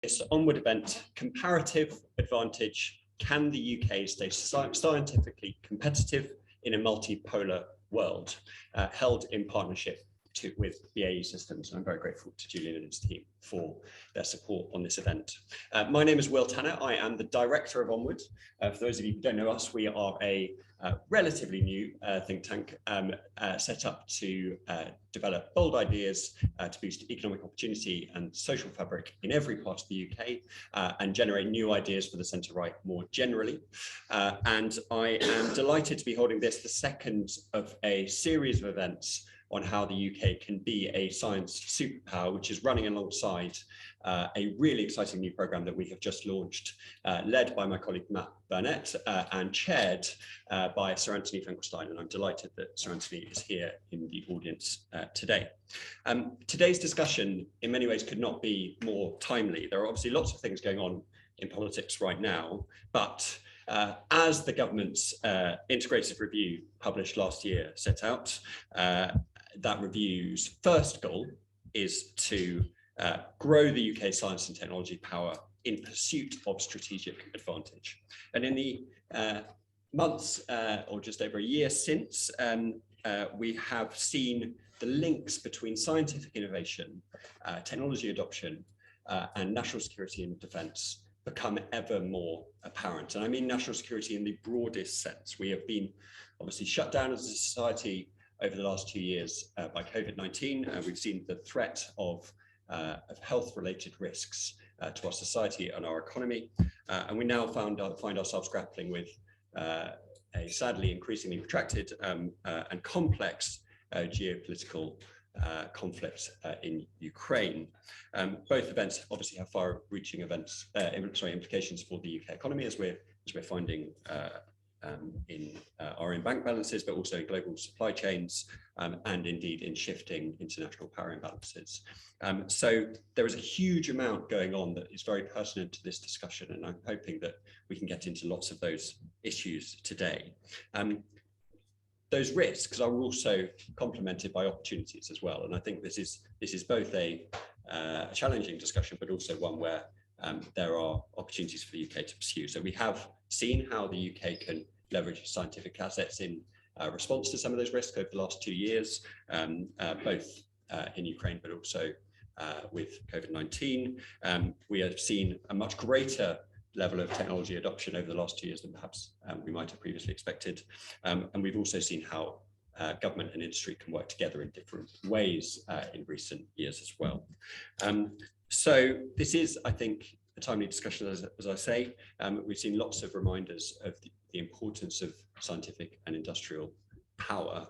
This onward event, Comparative Advantage, can the UK stay scientifically competitive in a multipolar world, held in partnership with BAE Systems. And I'm very grateful to Julian and his team for their support on this event. My name is Will Tanner. I am the director of Onward. For those of you who don't know us, we are a relatively new think tank set up to develop bold ideas to boost economic opportunity and social fabric in every part of the UK and generate new ideas for the centre-right more generally. And I am delighted to be holding this, the second of a series of events on how the UK can be a science superpower, which is running alongside a really exciting new programme that we have just launched, led by my colleague Matt Burnett and chaired by Sir Anthony Finkelstein. And I'm delighted that Sir Anthony is here in the audience today. Today's discussion in many ways could not be more timely. There are obviously lots of things going on in politics right now, but as the government's integrated review published last year set out, that review's first goal is to grow the UK science and technology power in pursuit of strategic advantage. And in the months or just over a year since, we have seen the links between scientific innovation, technology adoption, and national security and defence become ever more apparent. And I mean national security in the broadest sense. We have been obviously shut down as a society over the last 2 years by COVID-19. We've seen the threat of health-related risks to our society and our economy. And we now find ourselves grappling with a sadly increasingly protracted and complex geopolitical conflict in Ukraine. Both events obviously have far-reaching implications for the UK economy, as we're finding in our own bank balances, but also in global supply chains, and indeed in shifting international power imbalances. So there is a huge amount going on that is very pertinent to this discussion, and I'm hoping that we can get into lots of those issues today. Those risks are also complemented by opportunities as well, and I think this is both a challenging discussion, but also one where there are opportunities for the UK to pursue. So we have seen how the UK can leverage scientific assets in response to some of those risks over the last 2 years, both in Ukraine, but also with COVID-19. We have seen a much greater level of technology adoption over the last 2 years than perhaps we might have previously expected. And we've also seen how government and industry can work together in different ways in recent years as well. So this is, I think, a timely discussion, as I say. We've seen lots of reminders of the importance of scientific and industrial power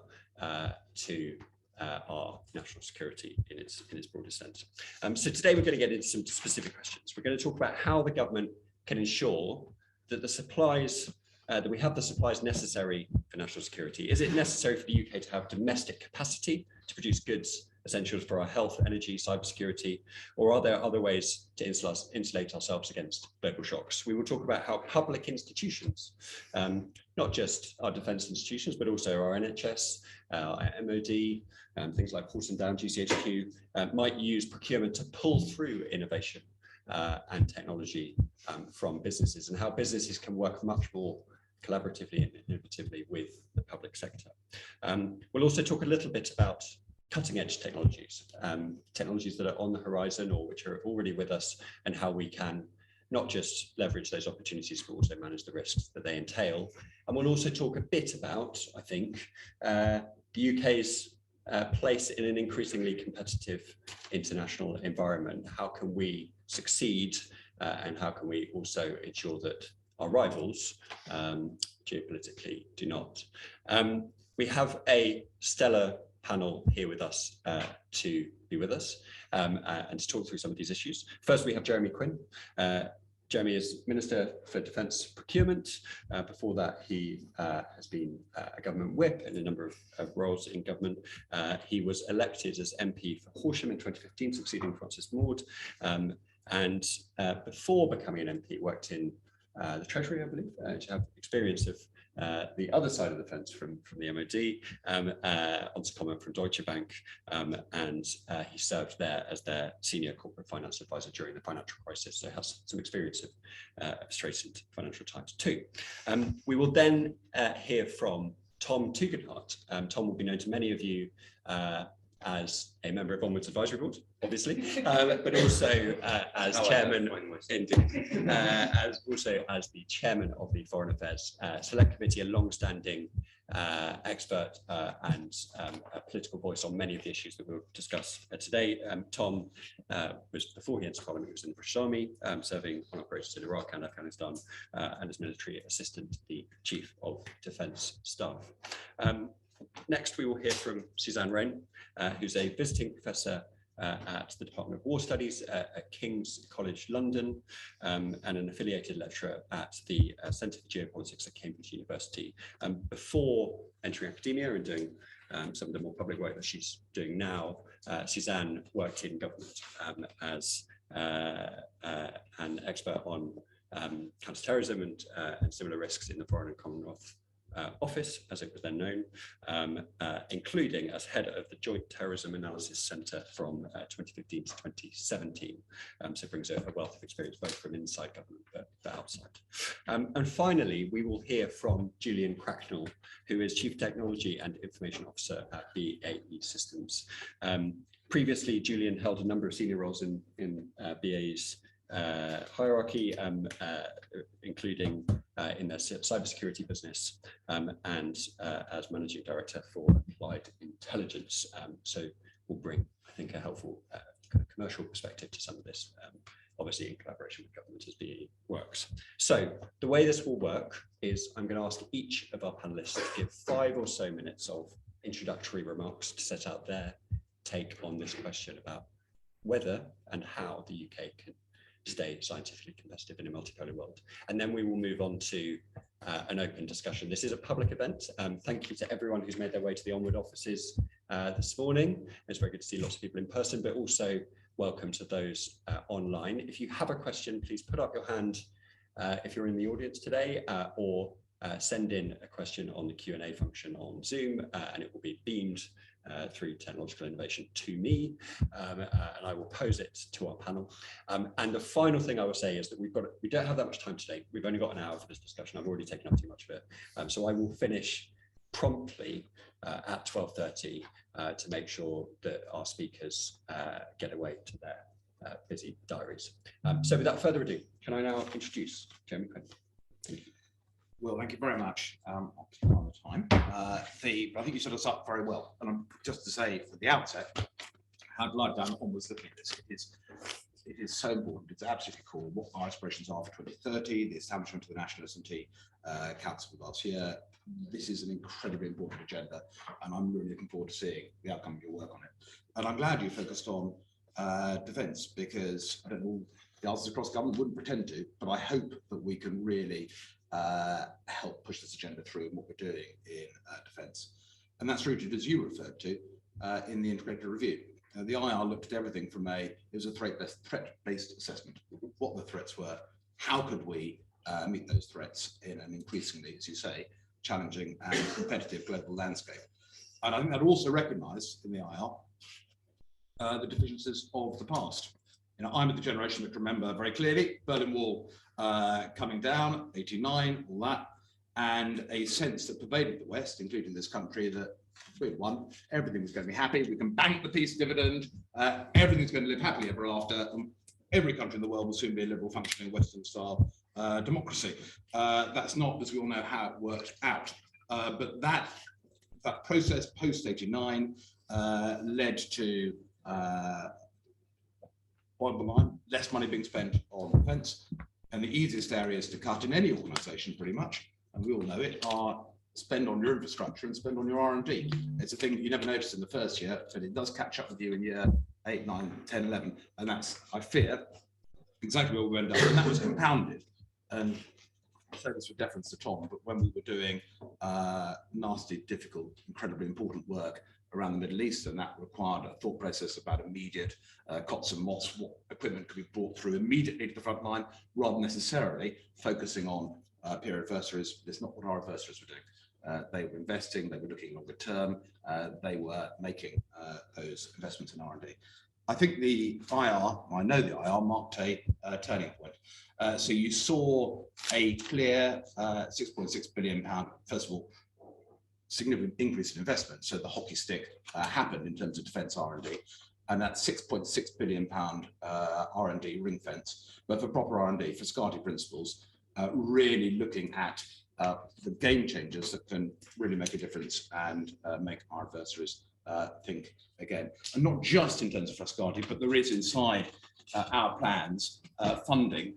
to our national security in its broadest sense. So today we're going to get into some specific questions. We're going to talk about how the government can ensure that the supplies, that we have the supplies necessary for national security. Is it necessary for the UK to have domestic capacity to produce goods essentials for our health, energy, cybersecurity, or are there other ways to insulate ourselves against global shocks? We will talk about how public institutions, not just our defence institutions, but also our NHS, our MOD, things like Porton Down, GCHQ, might use procurement to pull through innovation and technology from businesses, and how businesses can work much more collaboratively and innovatively with the public sector. We'll also talk a little bit about cutting-edge technologies, technologies that are on the horizon or which are already with us, and how we can not just leverage those opportunities, but also manage the risks that they entail. And we'll also talk a bit about, I think, the UK's place in an increasingly competitive international environment. How can we succeed, and how can we also ensure that our rivals geopolitically do not? We have a stellar panel here with us to be with us and to talk through some of these issues. First, we have Jeremy Quinn. Jeremy is Minister for Defence Procurement. Before that, he has been a government whip in a number of roles in government. He was elected as MP for Horsham in 2015, succeeding Francis Maude. And before becoming an MP, worked in the Treasury, I believe, to have experience of the other side of the fence from the MOD, onto comment from Deutsche Bank, and he served there as their senior corporate finance advisor during the financial crisis, so has some experience of straightened financial times too. We will then hear from Tom Tugendhat. Tom will be known to many of you as a member of Onward's Advisory Board, obviously, but also as chairman, as the chairman of the Foreign Affairs Select Committee, a long-standing expert and a political voice on many of the issues that we'll discuss today. Tom was, before he entered Parliament, he was in the British Army, serving on operations in Iraq and Afghanistan, and as military assistant to the Chief of Defence Staff. Next, we will hear from Suzanne Rain, who's a visiting professor at the Department of War Studies at King's College London, and an affiliated lecturer at the Centre for Geopolitics at Cambridge University. Before entering academia and doing some of the more public work that she's doing now, Suzanne worked in government as an expert on counterterrorism and similar risks in the Foreign and Commonwealth Office, as it was then known, including as head of the Joint Terrorism Analysis Centre from 2015 to 2017. So brings a wealth of experience both from inside government but outside. And finally, we will hear from Julian Cracknell, who is Chief Technology and Information Officer at BAE Systems. Previously, Julian held a number of senior roles in BAE's hierarchy, including in their cybersecurity business and as managing director for applied intelligence. So we'll bring, I think, a helpful commercial perspective to some of this, obviously in collaboration with government as BAE works. So the way this will work is I'm going to ask each of our panelists to give 5 or so minutes of introductory remarks to set out their take on this question about whether and how the UK can stay scientifically competitive in a multipolar world. And then we will move on to an open discussion. This is a public event. Thank you to everyone who's made their way to the Onward offices this morning. It's very good to see lots of people in person, but also welcome to those online. If you have a question, please put up your hand if you're in the audience today, or send in a question on the Q&A function on Zoom, and it will be beamed through technological innovation to me, and I will pose it to our panel. And the final thing I will say is that we don't have that much time today. We've only got an hour for this discussion. I've already taken up too much of it. So I will finish promptly at 12:30 to make sure that our speakers get away to their busy diaries. So without further ado, can I now introduce Jeremy Quinn? Thank you. Well, thank you very much. I'll keep on the time. I think you set us up very well. And just to say at the outset, how delighted I am Onward's looking at this. It is so important. It's absolutely core. What our aspirations are for 2030, the establishment of the National S&T Council last year. This is an incredibly important agenda, and I'm really looking forward to seeing the outcome of your work on it. And I'm glad you focused on defence, because I don't know, the answers across government wouldn't pretend to, but I hope that we can really help push this agenda through in what we're doing in defence. And that's rooted, as you referred to, in the integrated review. The IR looked at everything from it was a threat-based assessment, what the threats were, how could we meet those threats in an increasingly, as you say, challenging and competitive global landscape. And I think that also recognised in the IR the deficiencies of the past. You know, I'm of the generation that can remember very clearly Berlin Wall coming down, 89, all that, and a sense that pervaded the West, including this country, that we won, everything was going to be happy, we can bank the peace dividend, everything's going to live happily ever after, and every country in the world will soon be a liberal, functioning Western-style democracy. That's not, as we all know, how it worked out. But that process post-89 led to bottom line, less money being spent on defence, and the easiest areas to cut in any organisation, pretty much, and we all know it, are spend on your infrastructure and spend on your R&D. It's a thing that you never notice in the first year, but it does catch up with you in year 8, 9, 10, 11, and that's, I fear, exactly where we ended up, and that was compounded. And I say this with deference to Tom, but when we were doing nasty, difficult, incredibly important work around the Middle East, and that required a thought process about immediate COTS and MOTS, what equipment could be brought through immediately to the front line, rather than necessarily focusing on peer adversaries. It's not what our adversaries were doing. They were investing, they were looking longer term, they were making those investments in R&D. I think the IR, I know the IR marked a turning point. So you saw a clear £6.6 billion, first of all, significant increase in investment. So the hockey stick happened in terms of defence R&D, and that £6.6 billion R&D ring fence, but for proper R&D, for SCARTI principles, really looking at the game changers that can really make a difference and make our adversaries think again. And not just in terms of Frascati, but there is inside our plans funding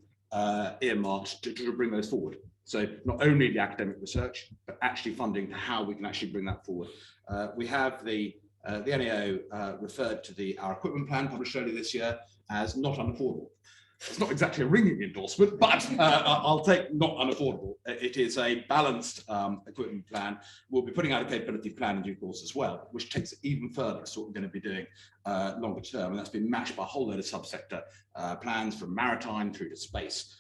earmarked to bring those forward. So not only the academic research, but actually funding how we can actually bring that forward. We have the NAO referred to our equipment plan published earlier this year as not unaffordable. It's not exactly a ringing endorsement, but I'll take not unaffordable. It is a balanced equipment plan. We'll be putting out a capability plan in due course as well, which takes it even further. It's what we're going to be doing longer term, and that's been matched by a whole load of subsector plans from maritime through to space.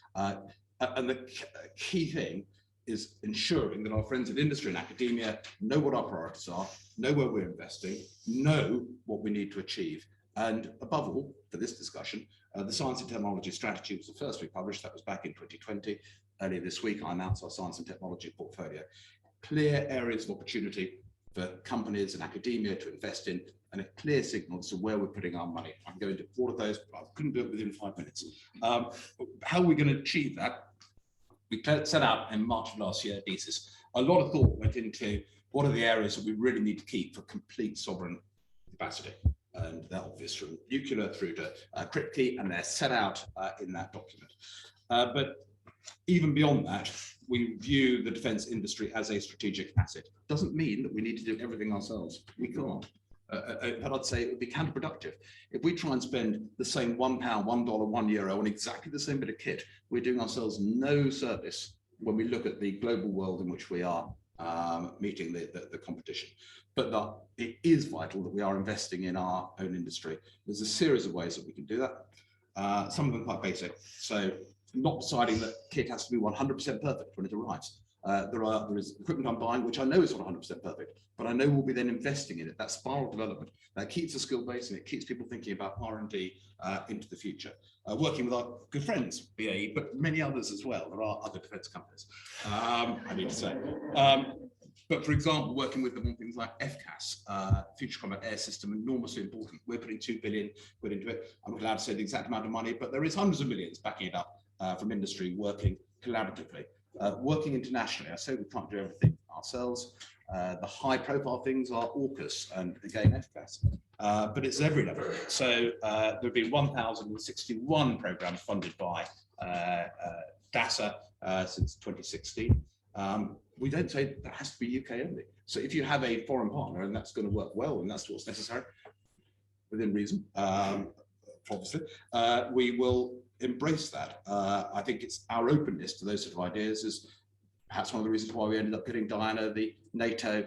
And the key thing is ensuring that our friends in industry and academia know what our priorities are, know where we're investing, know what we need to achieve. And above all, for this discussion, the Science and Technology Strategy was the first we published. That was back in 2020. Earlier this week, I announced our Science and Technology portfolio. Clear areas of opportunity for companies and academia to invest in, and a clear signal as to where we're putting our money. I'm going to all of those, but I couldn't do it within 5 minutes. How are we going to achieve that? We set out in March of last year, thesis. A lot of thought went into what are the areas that we really need to keep for complete sovereign capacity. And they're obvious from nuclear through to Kripke, and they're set out in that document. But even beyond that, we view the defence industry as a strategic asset. Doesn't mean that we need to do everything ourselves. We can't. But I'd say it would be counterproductive. If we try and spend the same £1, $1, €1 on exactly the same bit of kit, we're doing ourselves no service when we look at the global world in which we are meeting the competition. But it is vital that we are investing in our own industry. There's a series of ways that we can do that. Some of them quite basic. So not deciding that kit has to be 100% perfect when it arrives. There is equipment I'm buying, which I know is not 100% perfect, but I know we'll be then investing in it. That spiral development, that keeps the skill base and it keeps people thinking about R&D into the future. Working with our good friends, BAE, but many others as well. There are other defence companies, I need to say. But for example, working with them on things like FCAS, Future Combat Air System, enormously important. We're putting 2 billion into it. I'm not allowed to say the exact amount of money, but there is hundreds of millions backing it up from industry working collaboratively. Working internationally, I say we can't do everything ourselves. The high profile things are AUKUS and again FCAS, but it's every level. So there have been 1,061 programs funded by DASA since 2016. We don't say that has to be UK only. So if you have a foreign partner and that's going to work well and that's what's necessary, within reason, obviously, we will embrace that. I think it's our openness to those sort of ideas is perhaps one of the reasons why we ended up getting Diana, the NATO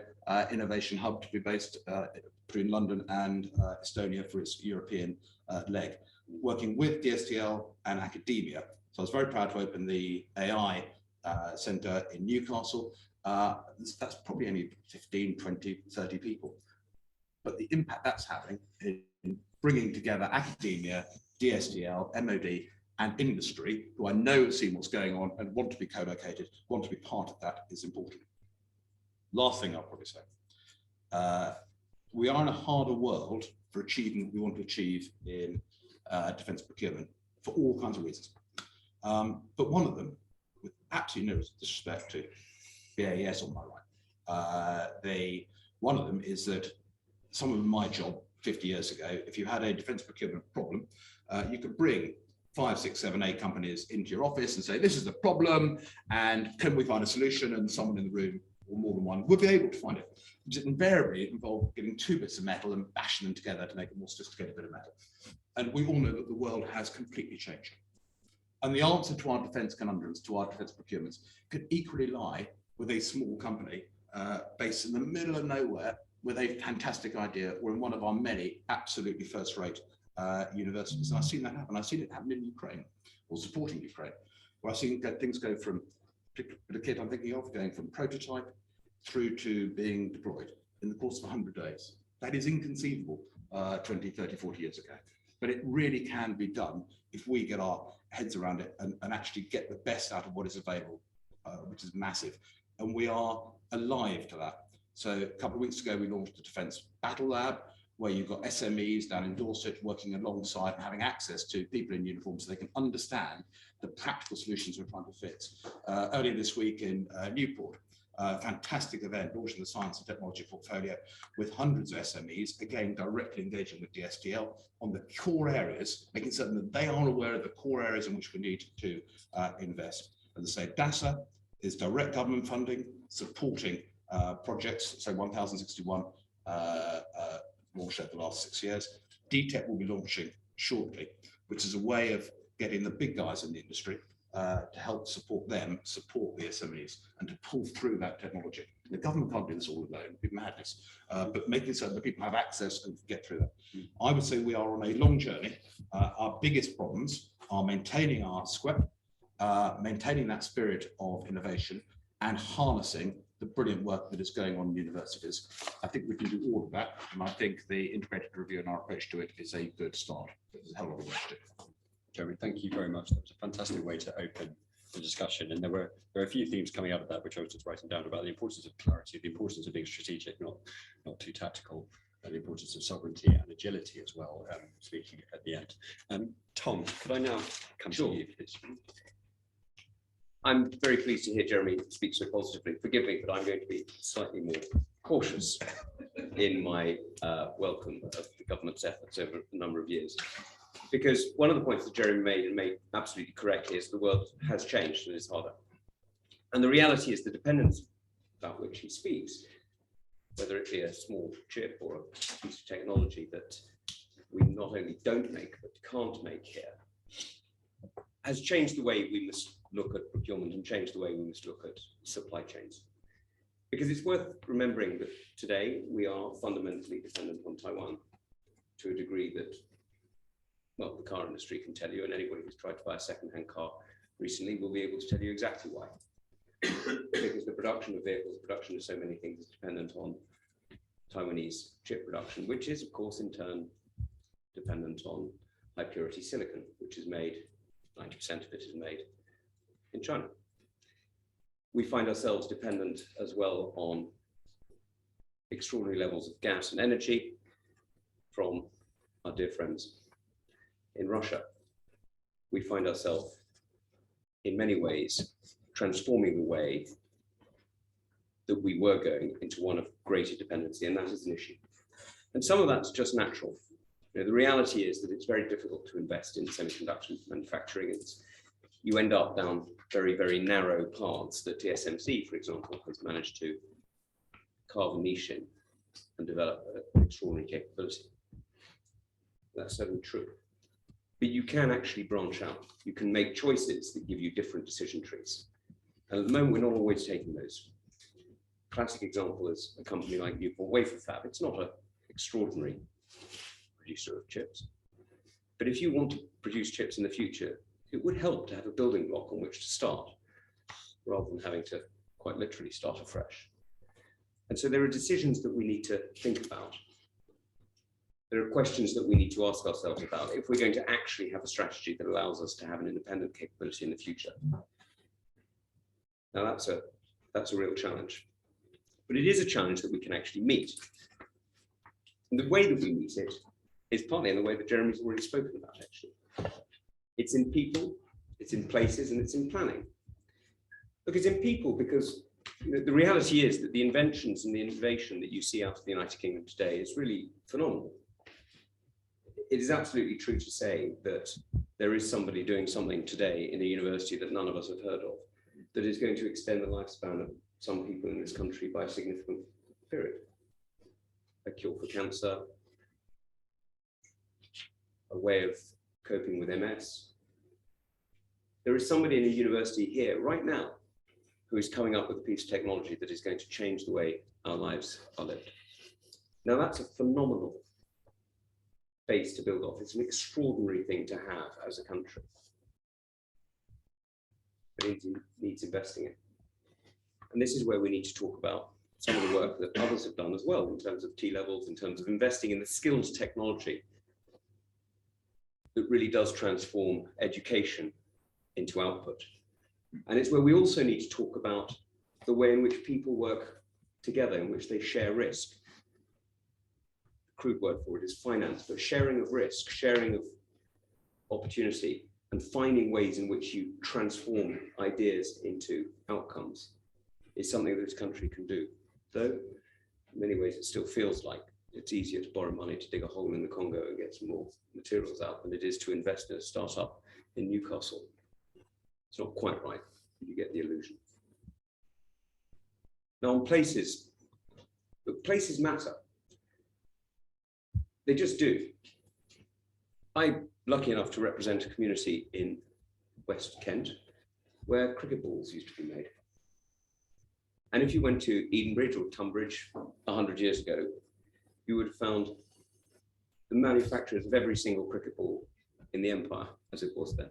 innovation hub, to be based between London and Estonia for its European leg, working with DSTL and academia. So I was very proud to open the AI Centre in Newcastle. That's probably only 15, 20, 30 people. But the impact that's having in bringing together academia, DSTL, MOD, and industry, who I know have seen what's going on and want to be co-located, want to be part of that, is important. Last thing I'll probably say. We are in a harder world for achieving what we want to achieve in defence procurement for all kinds of reasons. But one of them, with absolutely no disrespect to BAES on my right, one of them is that some of my job 50 years ago, if you had a defence procurement problem, you could bring 5, 6, 7, 8 companies into your office and say, this is the problem, and can we find a solution? And someone in the room, or more than one, would be able to find it. Because invariably it involved getting 2 bits of metal and bashing them together to make a more sophisticated bit of metal. And we all know that the world has completely changed. And the answer to our defence conundrums, to our defence procurements, could equally lie with a small company based in the middle of nowhere with a fantastic idea. We're in one of our many absolutely first-rate universities. And I've seen that happen. I've seen it happen in Ukraine, or supporting Ukraine, where I've seen things go from, the kid I'm thinking of, going from prototype through to being deployed in the course of 100 days. That is inconceivable 20, 30, 40 years ago. But it really can be done if we get our heads around it and actually get the best out of what is available, which is massive. And we are alive to that. So a couple of weeks ago, we launched the Defence Battle Lab, where you've got SMEs down in Dorset working alongside and having access to people in uniform so they can understand the practical solutions we're trying to fix. Earlier this week in Newport, fantastic event launching the science and technology portfolio with hundreds of SMEs, again, directly engaging with DSTL on the core areas, making certain that they are aware of the core areas in which we need to invest. As I say, DASA is direct government funding, supporting projects, so 1061 launched over the last 6 years. DTEC will be launching shortly, which is a way of getting the big guys in the industry to help support them, support the SMEs, and to pull through that technology. The government can't do this all alone, it'd be madness, but making certain that people have access and get through that. I would say we are on a long journey. Our biggest problems are maintaining our SQUEP, maintaining that spirit of innovation, and harnessing the brilliant work that is going on in universities. I think we can do all of that, and I think the integrated review and our approach to it is a good start. There's a hell of a work to do. Jeremy, thank you very much. That was a fantastic way to open the discussion, and there are a few themes coming out of that which I was just writing down about the importance of clarity, the importance of being strategic, not too tactical, and the importance of sovereignty and agility as well, speaking at the end. Tom, could I now come to you, please? I'm very pleased to hear Jeremy speak so positively. Forgive me, but I'm going to be slightly more cautious in my welcome of the government's efforts over a number of years. Because one of the points that Jeremy made, and made absolutely correctly, is the world has changed and is harder. And the reality is the dependence about which he speaks, whether it be a small chip or a piece of technology that we not only don't make, but can't make here, has changed the way we must look at procurement and changed the way we must look at supply chains. Because it's worth remembering that today we are fundamentally dependent on Taiwan to a degree that, well, the car industry can tell you, and anybody who's tried to buy a second-hand car recently will be able to tell you exactly why. Because the production of vehicles, the production of so many things is dependent on Taiwanese chip production, which is, of course, in turn dependent on high-purity silicon, which is made, 90% of it is made in China. We find ourselves dependent as well on extraordinary levels of gas and energy from our dear friends in Russia. We find ourselves in many ways transforming the way that we were going into one of greater dependency, and that is an issue. And some of that's just natural. You know, the reality is that it's very difficult to invest in semiconductor manufacturing. You end up down very, very narrow paths that TSMC, for example, has managed to carve a niche in and develop an extraordinary capability. That's certainly true. But you can actually branch out. You can make choices that give you different decision trees. And at the moment, we're not always taking those. Classic example is a company like Newport Wafer Fab. It's not an extraordinary producer of chips. But if you want to produce chips in the future, it would help to have a building block on which to start, rather than having to quite literally start afresh. And so there are decisions that we need to think about. There are questions that we need to ask ourselves about if we're going to actually have a strategy that allows us to have an independent capability in the future. Now that's a real challenge, but it is a challenge that we can actually meet. And the way that we meet it is partly in the way that Jeremy's already spoken about, actually. It's in people, it's in places, and it's in planning. Look, it's in people because the reality is that the inventions and the innovation that you see out of the United Kingdom today is really phenomenal. It is absolutely true to say that there is somebody doing something today in a university that none of us have heard of that is going to extend the lifespan of some people in this country by a significant period. A cure for cancer, a way of coping with MS. There is somebody in a university here right now who is coming up with a piece of technology that is going to change the way our lives are lived. Now that's a phenomenal base to build off. It's an extraordinary thing to have as a country. But it needs investing in. And this is where we need to talk about some of the work that others have done as well, in terms of T-levels, in terms of investing in the skills technology that really does transform education into output. And it's where we also need to talk about the way in which people work together, in which they share risk. The crude word for it is finance, but sharing of risk, sharing of opportunity, and finding ways in which you transform ideas into outcomes is something that this country can do. Though, in many ways, it still feels like it's easier to borrow money to dig a hole in the Congo and get some more materials out than it is to invest in a startup in Newcastle. It's not quite right, you get the illusion. Now on places, look, places matter. They just do. I'm lucky enough to represent a community in West Kent where cricket balls used to be made. And if you went to Edenbridge or Tunbridge 100 years ago, you would have found the manufacturers of every single cricket ball in the empire, as it was then.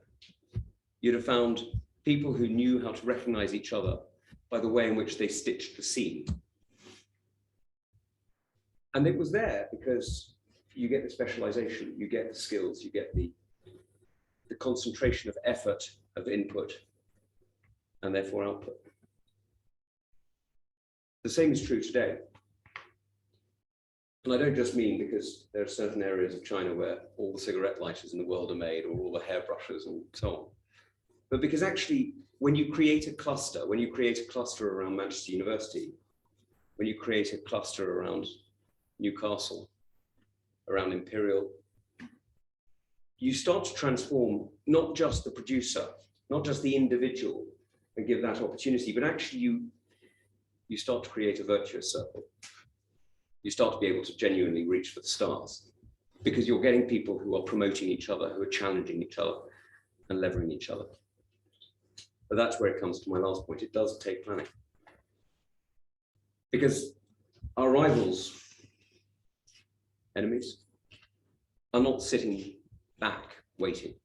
You'd have found people who knew how to recognize each other by the way in which they stitched the seam. And it was there because you get the specialization, you get the skills, you get the concentration of effort, of input, and therefore output. The same is true today. And I don't just mean because there are certain areas of China where all the cigarette lighters in the world are made, or all the hairbrushes and so on. But because actually, when you create a cluster around Manchester University, when you create a cluster around Newcastle, around Imperial, you start to transform not just the producer, not just the individual, and give that opportunity, but actually you start to create a virtuous circle. You start to be able to genuinely reach for the stars because you're getting people who are promoting each other, who are challenging each other and leveraging each other. But that's where it comes to my last point. It does take planning. Because our rivals, enemies, are not sitting back waiting.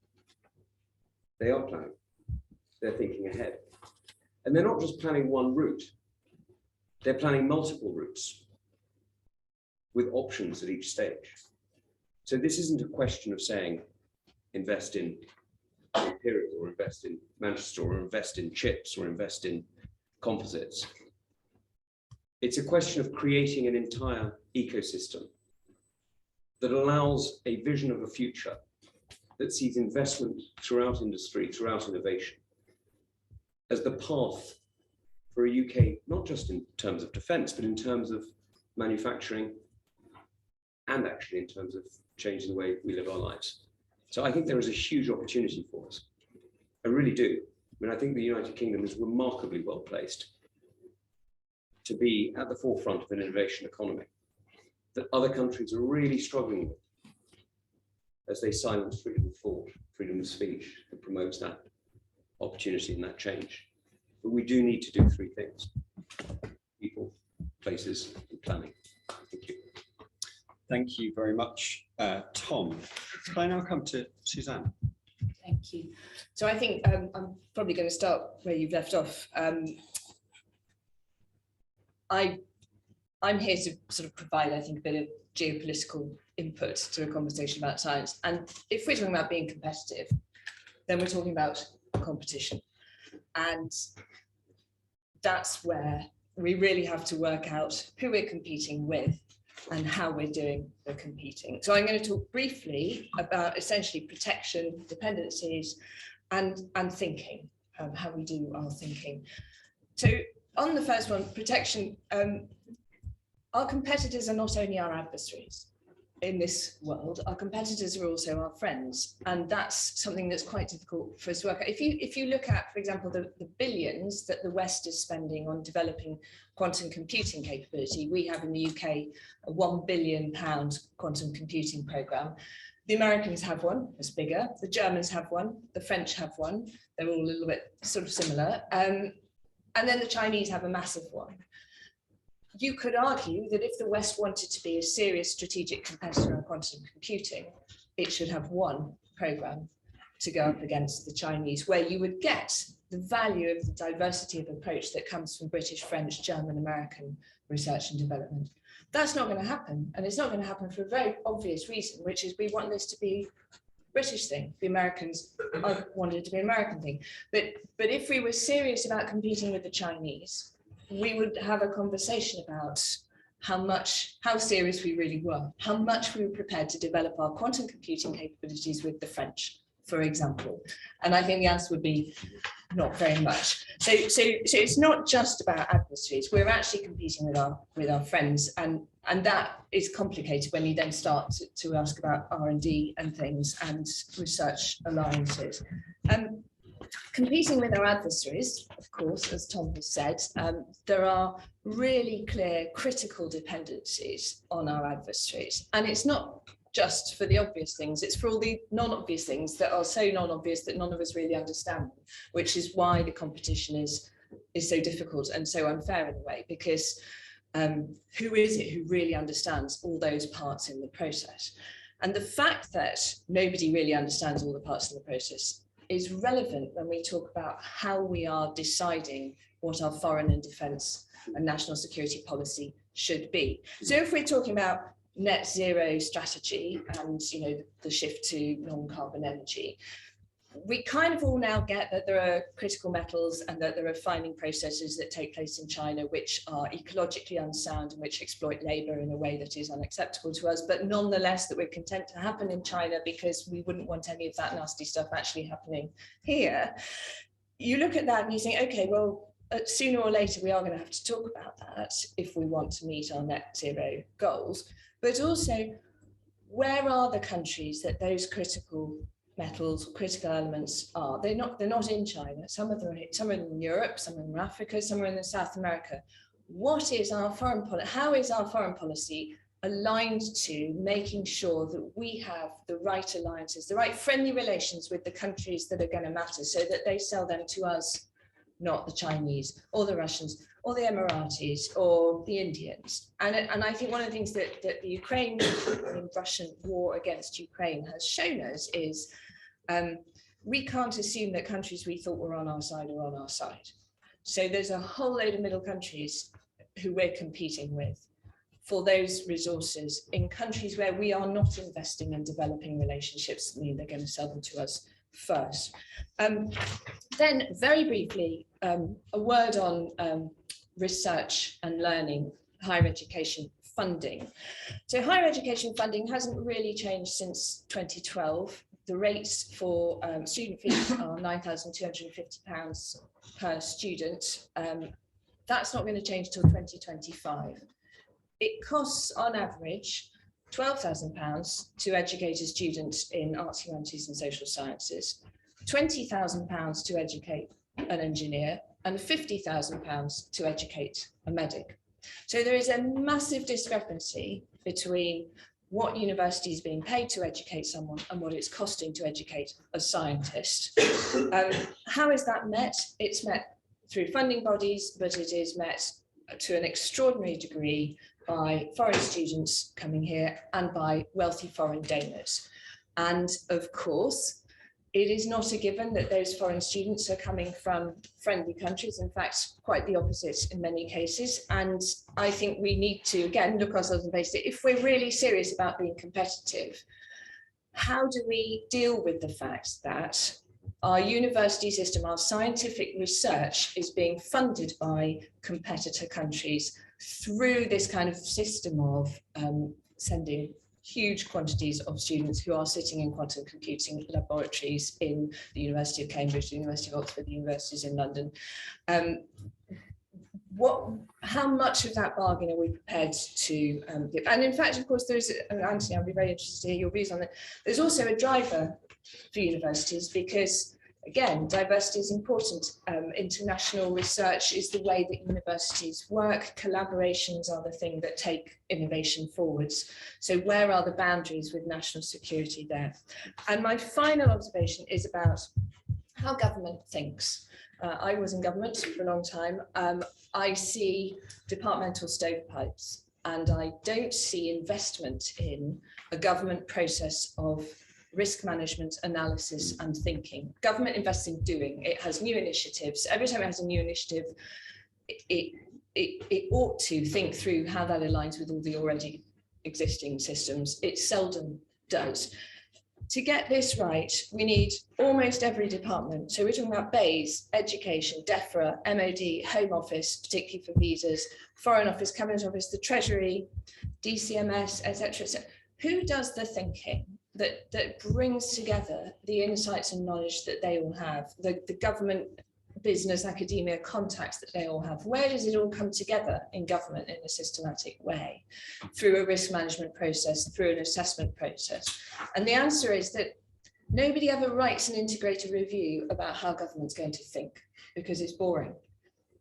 They are planning. They're thinking ahead. And they're not just planning one route. They're planning multiple routes with options at each stage. So this isn't a question of saying, invest in Imperial, or invest in Manchester, or invest in chips, or invest in composites. It's a question of creating an entire ecosystem that allows a vision of a future that sees investment throughout industry, throughout innovation, as the path for a UK, not just in terms of defense, but in terms of manufacturing, and actually in terms of changing the way we live our lives. So I think there is a huge opportunity for us. I really do. I mean, I think the United Kingdom is remarkably well placed to be at the forefront of an innovation economy that other countries are really struggling with as they silence freedom of thought, freedom of speech, that promotes that opportunity and that change. But we do need to do three things: people, places, and planning. Thank you. Thank you very much, Tom. Can I now come to Suzanne? Thank you. So I think I'm probably going to start where you've left off. I'm here to sort of provide, I think, a bit of geopolitical input to a conversation about science. And if we're talking about being competitive, then we're talking about competition. And that's where we really have to work out who we're competing with and how we're doing the competing. So I'm going to talk briefly about essentially protection, dependencies, and thinking, how we do our thinking. So on the first one, protection, our competitors are not only our adversaries in this world, our competitors are also our friends. And that's something that's quite difficult for us to work out. If you look at, for example, the billions that the West is spending on developing quantum computing capability, we have in the UK a £1 billion quantum computing program. The Americans have one, it's bigger. The Germans have one, the French have one. They're all a little bit sort of similar. And then the Chinese have a massive one. you could argue that if the West wanted to be a serious strategic competitor in quantum computing, it should have one program to go up against the Chinese, where you would get the value of the diversity of approach that comes from British, French, German, American research and development. That's not going to happen. And it's not going to happen for a very obvious reason, which is we want this to be a British thing. The Americans wanted it to be an American thing. But if we were serious about competing with the Chinese, we would have a conversation about how serious we really were, how much we were prepared to develop our quantum computing capabilities with the French, for example. And I think the answer would be not very much. So it's not just about adversaries. We're actually competing with our friends, and that is complicated when you then start to ask about R&D and things and research alliances. Competing with our adversaries, of course, as Tom has said, there are really clear critical dependencies on our adversaries. And it's not just for the obvious things, it's for all the non-obvious things that are so non-obvious that none of us really understand, which is why the competition is so difficult and so unfair in a way, because who is it who really understands all those parts in the process? And the fact that nobody really understands all the parts in the process is relevant when we talk about how we are deciding what our foreign and defence and national security policy should be. So if we're talking about net zero strategy and the shift to non-carbon energy, we kind of all now get that there are critical metals and that there are refining processes that take place in China which are ecologically unsound and which exploit labour in a way that is unacceptable to us, but nonetheless that we're content to happen in China because we wouldn't want any of that nasty stuff actually happening here. You look at that and you think, okay, well, sooner or later we are going to have to talk about that if we want to meet our net zero goals, but also where are the countries that those critical metals, critical elements are? They're not in China. Some of them are in Europe, some are in Africa, some are in South America. What is our foreign policy? How is our foreign policy aligned to making sure that we have the right alliances, the right friendly relations with the countries that are going to matter, so that they sell them to us, not the Chinese or the Russians or the Emiratis or the Indians? And I think one of the things that the Russian war against Ukraine has shown us is we can't assume that countries we thought were on our side are on our side. So there's a whole load of middle countries who we're competing with for those resources in countries where we are not investing in developing relationships that mean they're going to sell them to us first. Then very briefly, a word on research and learning, higher education funding. So higher education funding hasn't really changed since 2012. The rates for student fees are £9,250 per student. That's not going to change till 2025. It costs on average £12,000 to educate a student in arts, humanities and social sciences, £20,000 to educate an engineer, and £50,000 to educate a medic. So there is a massive discrepancy between what university is being paid to educate someone and what it's costing to educate a scientist. How is that met? It's met through funding bodies, but it is met to an extraordinary degree by foreign students coming here and by wealthy foreign donors. And of course, it is not a given that those foreign students are coming from friendly countries. In fact, quite the opposite in many cases. And I think we need to, again, look ourselves in the face. If we're really serious about being competitive, how do we deal with the fact that our university system, our scientific research is being funded by competitor countries through this kind of system of sending huge quantities of students who are sitting in quantum computing laboratories in the University of Cambridge, the University of Oxford, the universities in London. How much of that bargain are we prepared to give? And in fact, of course, there's, Anthony, I'll be very interested to hear your views on that. There's also a driver for universities because, again, diversity is important. International research is the way that universities work. Collaborations are the thing that take innovation forwards. So where are the boundaries with national security there? And my final observation is about how government thinks. I was in government for a long time. I see departmental stovepipes, and I don't see investment in a government process of risk management, analysis and thinking. Government invests in doing. It has new initiatives. Every time it has a new initiative, it ought to think through how that aligns with all the already existing systems. It seldom does. To get this right, we need almost every department. So we're talking about BEIS, Education, DEFRA, MOD, Home Office, particularly for visas, Foreign Office, Cabinet Office, the Treasury, DCMS, etc. Who does the thinking that brings together the insights and knowledge that they all have, the government, business, academia contacts that they all have? Where does it all come together in government in a systematic way? Through a risk management process, through an assessment process. And the answer is that nobody ever writes an integrated review about how government's going to think, because it's boring.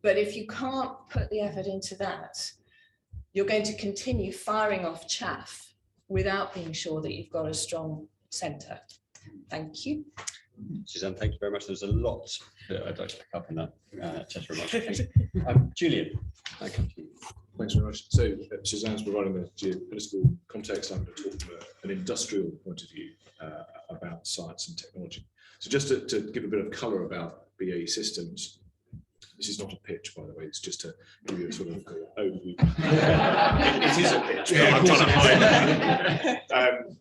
But if you can't put the effort into that, you're going to continue firing off chaff without being sure that you've got a strong centre. Thank you. Suzanne, thank you very much. There's a lot that I'd like to pick up in that chat remark. Julian, I come to you. Thanks very much. So Suzanne's providing the geopolitical context. I'm going to talk from an industrial point of view about science and technology. So just to give a bit of colour about BAE Systems, this is not a pitch, by the way, it's just to give you a sort of overview. It is a pitch, but I'm trying to hide it.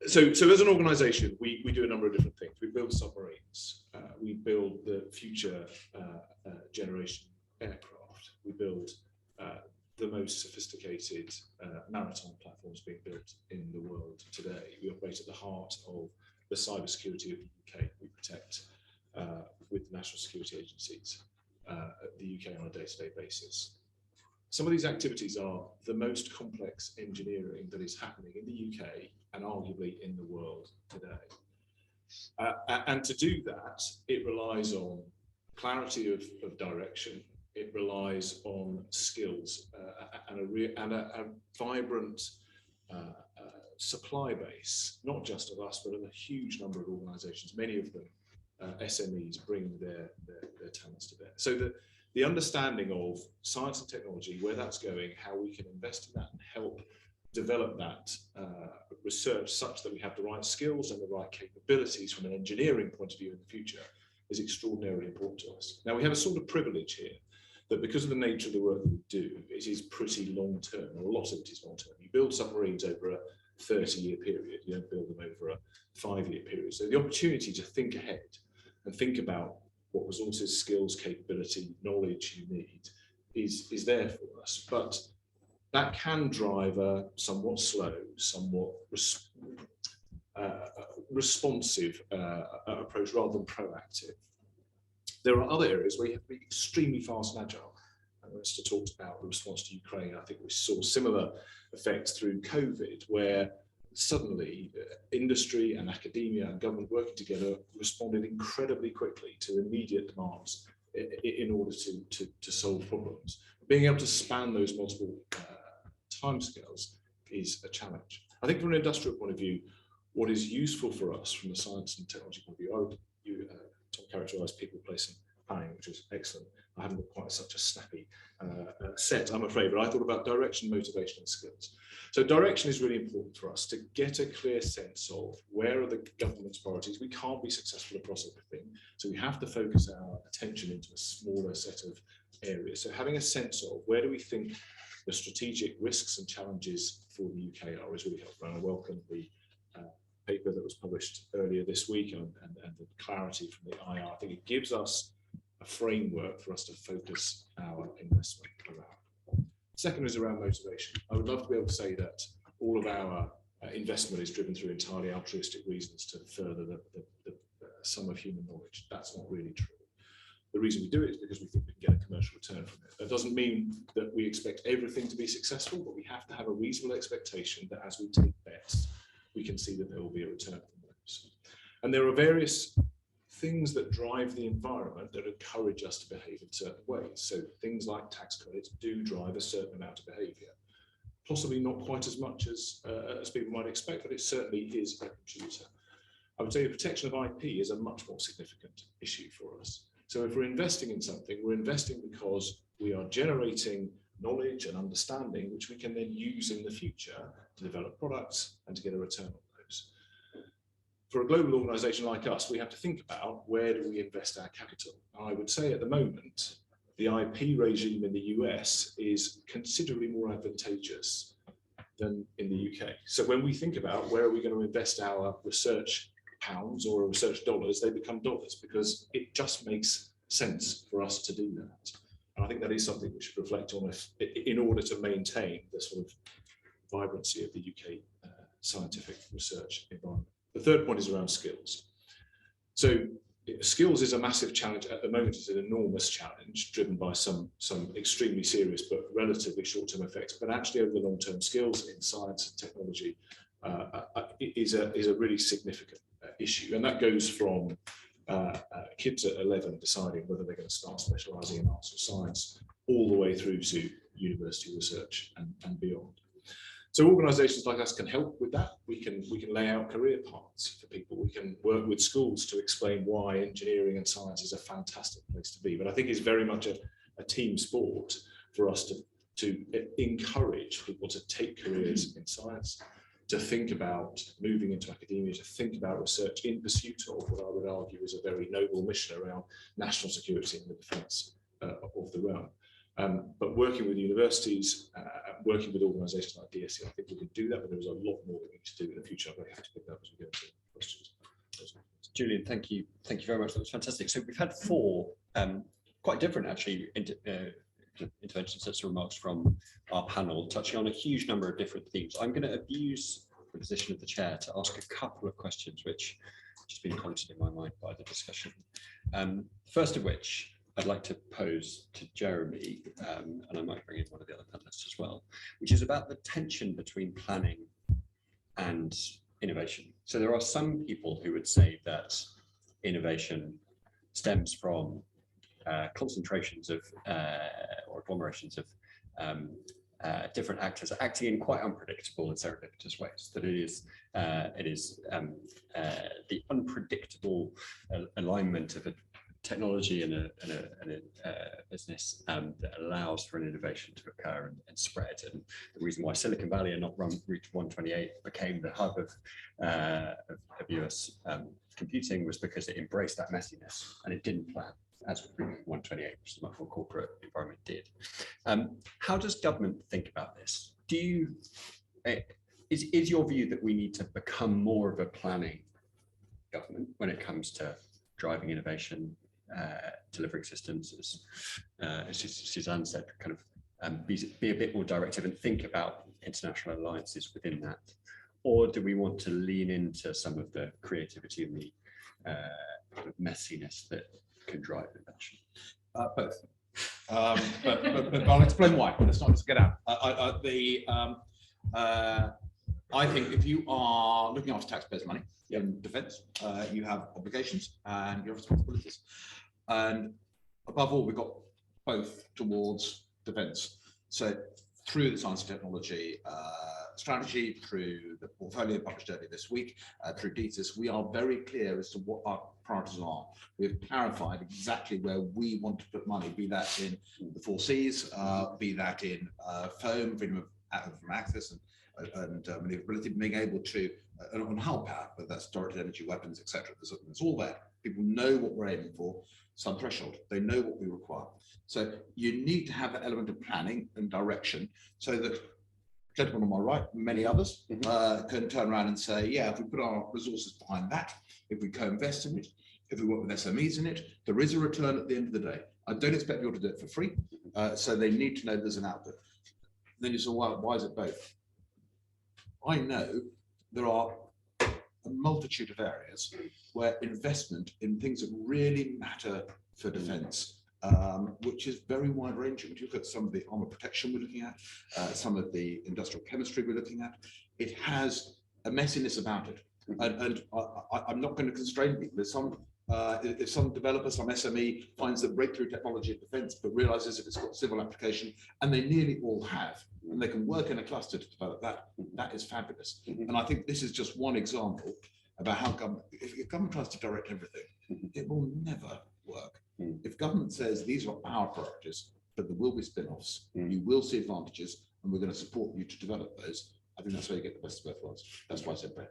So as an organisation, we do a number of different things. We build submarines. We build the future generation aircraft. We build the most sophisticated maritime platforms being built in the world today. We operate at the heart of the cybersecurity of the UK. We protect with national security agencies the UK on a day-to-day basis. Some of these activities are the most complex engineering that is happening in the UK and arguably in the world today. And to do that, it relies on clarity of direction. It relies on skills and a vibrant supply base, not just of us, but of a huge number of organisations, many of them SMEs bringing their talents to bear. So the understanding of science and technology, where that's going, how we can invest in that and help develop that research such that we have the right skills and the right capabilities from an engineering point of view in the future is extraordinarily important to us. Now, we have a sort of privilege here that because of the nature of the work that we do, it is pretty long-term, or a lot of it is long-term. You build submarines over a 30-year period, you don't build them over a 5-year period. So the opportunity to think ahead and think about what resources, skills, capability, knowledge you need is there for us. But that can drive a somewhat slow, somewhat responsive approach rather than proactive. There are other areas where you have to be extremely fast and agile. And Mr. talked about the response to Ukraine. I think we saw similar effects through COVID, where suddenly industry and academia and government working together responded incredibly quickly to immediate demands in order to solve problems. Being able to span those multiple timescales is a challenge. I think from an industrial point of view, what is useful for us from the science and technology point of view, I would characterise people, place and planning, which is excellent. I haven't got quite such a snappy set, I'm afraid, but I thought about direction, motivation and skills. So direction is really important for us to get a clear sense of where are the government's priorities. We can't be successful across everything, so we have to focus our attention into a smaller set of areas. So having a sense of where do we think the strategic risks and challenges for the UK are is really helpful. And I welcome the paper that was published earlier this week and the clarity from the IR. I think it gives us a framework for us to focus our investment around. Second is around motivation. I would love to be able to say that all of our investment is driven through entirely altruistic reasons to further the sum of human knowledge. That's not really true. The reason we do it is because we think we can get a commercial return from it. That doesn't mean that we expect everything to be successful, but we have to have a reasonable expectation that as we take bets, we can see that there will be a return from those. And there are various things that drive the environment that encourage us to behave in certain ways. So things like tax credits do drive a certain amount of behaviour. Possibly not quite as much as people might expect, but it certainly is a contributor. I would say the protection of IP is a much more significant issue for us. So if we're investing in something, we're investing because we are generating knowledge and understanding which we can then use in the future to develop products and to get a return on those. For a global organization like us, we have to think about where do we invest our capital. And I would say at the moment, the IP regime in the US is considerably more advantageous than in the UK. So when we think about where are we going to invest our research pounds or research dollars, they become dollars because it just makes sense for us to do that. And I think that is something we should reflect on in order to maintain the sort of vibrancy of the UK scientific research environment. The third point is around skills. So skills is a massive challenge at the moment. It's an enormous challenge driven by some extremely serious but relatively short-term effects. But actually, over the long term, skills in science and technology is a really significant issue, and that goes from kids at 11 deciding whether they're going to start specialising in arts or science, all the way through to university research and beyond. So organisations like us can help with that. We can lay out career paths for people. We can work with schools to explain why engineering and science is a fantastic place to be. But I think it's very much a team sport for us to encourage people to take careers in science, to think about moving into academia, to think about research in pursuit of what I would argue is a very noble mission around national security and the defence of the realm. But working with universities, working with organisations like DSC, I think we can do that, but there is a lot more that we need to do in the future. I'm very happy to pick that up as we go into questions. Julian, thank you very much. That was fantastic. So we've had four quite different, actually, interventions, sets of remarks from our panel, touching on a huge number of different themes. I'm going to abuse the position of the chair to ask a couple of questions, which have just been pointed in my mind by the discussion. First of which I'd like to pose to Jeremy, and I might bring in one of the other panelists as well, which is about the tension between planning and innovation. So there are some people who would say that innovation stems from concentrations of or agglomerations of different actors acting in quite unpredictable and serendipitous ways. That it is the unpredictable alignment of a technology and a business that allows for an innovation to occur and spread. And the reason why Silicon Valley and not Route 128 became the hub of US computing was because it embraced that messiness and it didn't plan, as Route 128, which is a much more corporate environment, did. How does government think about this? Is your view that we need to become more of a planning government when it comes to driving innovation, delivering systems, as Suzanne said, kind of be a bit more directive and think about international alliances within that? Or do we want to lean into some of the creativity and the kind of messiness that can drive innovation? Both. But I'll explain why. Let's not just get out. I think if you are looking after taxpayers' money in defence, you have obligations and you have responsibilities. And above all, we've got both towards defence. So through the science and technology strategy, through the portfolio published earlier this week, through DESIS, we are very clear as to what our priorities are. We've clarified exactly where we want to put money, be that in the 4 Cs, be that in foam, freedom of access and maneuverability, being able to, on hull power, but that's directed energy weapons, etc. There's all there. People know what we're aiming for, some threshold. They know what we require. So you need to have that element of planning and direction so that gentlemen on my right, many others, can turn around and say, yeah, if we put our resources behind that, if we co-invest in it, if we work with SMEs in it, there is a return at the end of the day. I don't expect people to do it for free, so they need to know there's an output. Then you say, well, why is it both? I know there are a multitude of areas where investment in things that really matter for defence, which is very wide ranging. If you look at some of the armour protection we're looking at, some of the industrial chemistry we're looking at, it has a messiness about it. And I'm not going to constrain people. If some developer, some SME finds the breakthrough technology of defence, but realises that it's got civil application, and they nearly all have, and they can work in a cluster to develop that, that is fabulous. And I think this is just one example about how government, if government tries to direct everything, it will never work. If government says these are our priorities, but there will be spin-offs, you will see advantages, and we're going to support you to develop those, I think that's where you get the best of both worlds. That's why I said both.